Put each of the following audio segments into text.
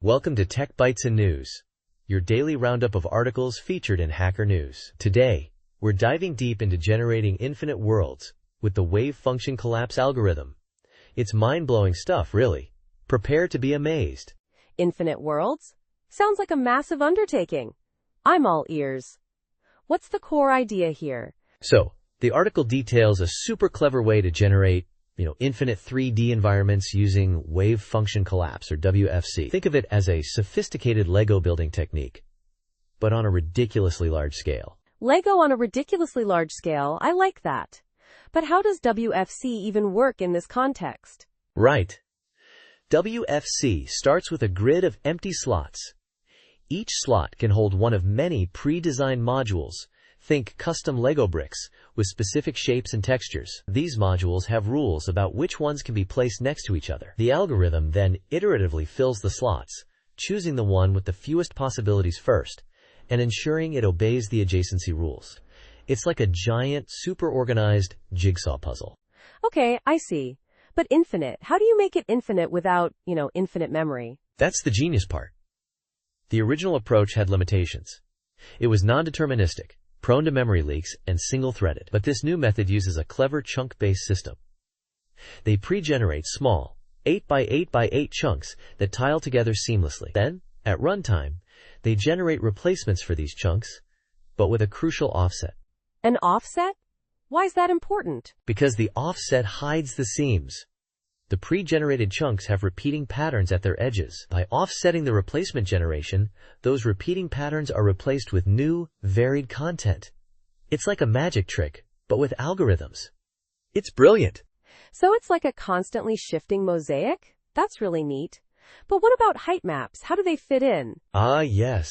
Welcome to Tech Bytes and News, your daily roundup of articles featured in Hacker News. Today, we're diving deep into generating infinite worlds with the wave function collapse algorithm. It's mind-blowing stuff, really. Prepare to be amazed. Infinite worlds? Sounds like a massive undertaking. I'm all ears. What's the core idea here? So, the article details a super clever way to generate infinite 3D environments using wave function collapse, or WFC. Think of it as a sophisticated Lego building technique, but on a ridiculously large scale. Lego on a ridiculously large scale, I like that. But how does WFC even work in this context? Right. WFC starts with a grid of empty slots. Each slot can hold one of many pre-designed modules. Think custom Lego bricks with specific shapes and textures. These modules have rules about which ones can be placed next to each other. The algorithm then iteratively fills the slots, choosing the one with the fewest possibilities first, and ensuring it obeys the adjacency rules. It's like a giant, super organized jigsaw puzzle. Okay, I see. But infinite, how do you make it infinite without, infinite memory? That's the genius part. The original approach had limitations. It was non-deterministic, prone to memory leaks, and single-threaded. But this new method uses a clever chunk-based system. They pre-generate small, 8 by 8 by 8 chunks that tile together seamlessly. Then, at runtime, they generate replacements for these chunks, but with a crucial offset. An offset? Why is that important? Because the offset hides the seams. The pre-generated chunks have repeating patterns at their edges. By offsetting the replacement generation, those repeating patterns are replaced with new, varied content. It's like a magic trick, but with algorithms. It's brilliant. So it's like a constantly shifting mosaic? That's really neat. But what about height maps? How do they fit in? Ah, yes.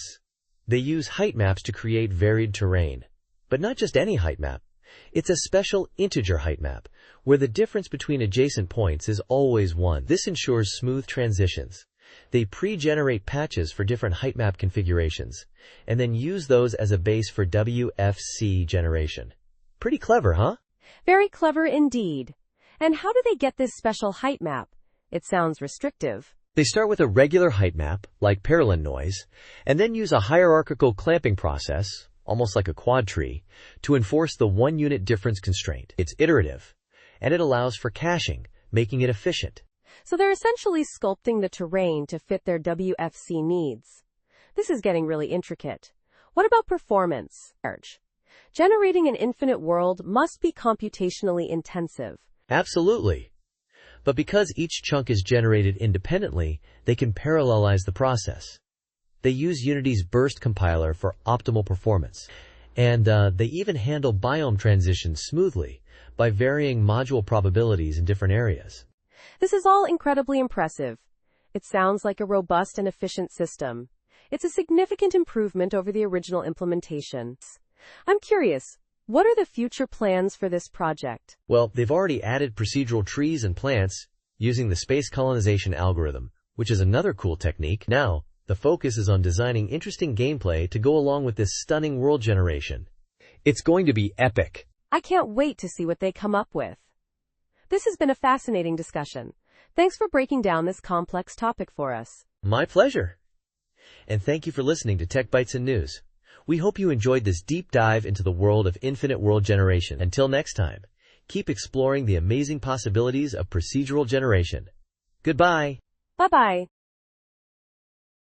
They use height maps to create varied terrain. But not just any height map. It's a special integer height map, where the difference between adjacent points is always 1. This ensures smooth transitions. They pre-generate patches for different height map configurations, and then use those as a base for WFC generation. Pretty clever, huh? Very clever indeed. And how do they get this special height map? It sounds restrictive. They start with a regular height map, like parallel noise, and then use a hierarchical clamping process, almost like a quad tree, to enforce the one-unit difference constraint. It's iterative, and it allows for caching, making it efficient. So they're essentially sculpting the terrain to fit their WFC needs. This is getting really intricate. What about performance? Generating an infinite world must be computationally intensive. Absolutely. But because each chunk is generated independently, they can parallelize the process. They use Unity's burst compiler for optimal performance. And they even handle biome transitions smoothly by varying module probabilities in different areas. This is all incredibly impressive. It sounds like a robust and efficient system. It's a significant improvement over the original implementation. I'm curious, what are the future plans for this project? Well, they've already added procedural trees and plants using the space colonization algorithm, which is another cool technique. Now, the focus is on designing interesting gameplay to go along with this stunning world generation. It's going to be epic. I can't wait to see what they come up with. This has been a fascinating discussion. Thanks for breaking down this complex topic for us. My pleasure. And thank you for listening to Tech Bytes and News. We hope you enjoyed this deep dive into the world of infinite world generation. Until next time, keep exploring the amazing possibilities of procedural generation. Goodbye. Bye-bye.